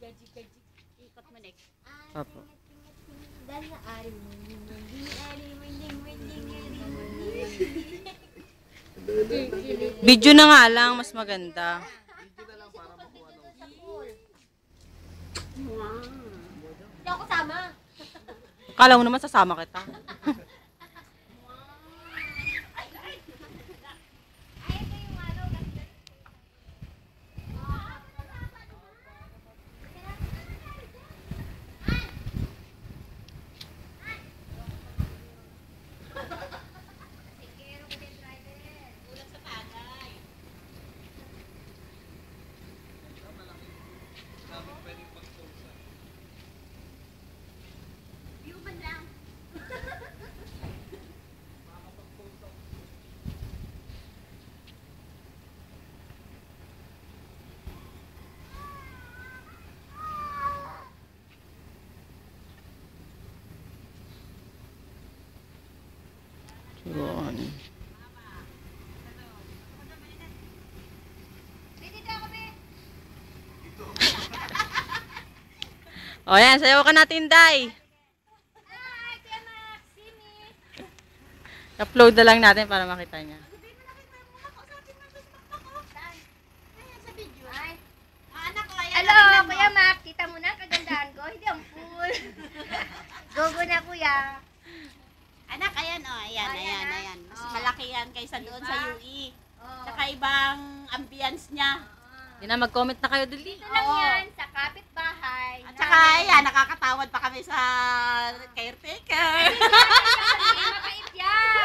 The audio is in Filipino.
Ikot mo, Nick. Opo. Video na nga lang, mas maganda. Hindi ako kasama. Akala mo naman sasama kita. Yun. O yan, sayaw ka natin, Day. Upload na lang natin para makita niya. Hello, Kuya Mac. Kita mo na kagandahan ko. Hindi ang full. Gogo na, Kuya. Anak, ayan, oh, ayan. Mas malaki yan kaysa doon sa UE. Oh. Tsaka ibang ambience niya. Hindi na, mag-comment na kayo, dali. Ito lang yan sa kapitbahay. At saka, ayan, nakakatawad pa kami sa caretaker. Mabait yan.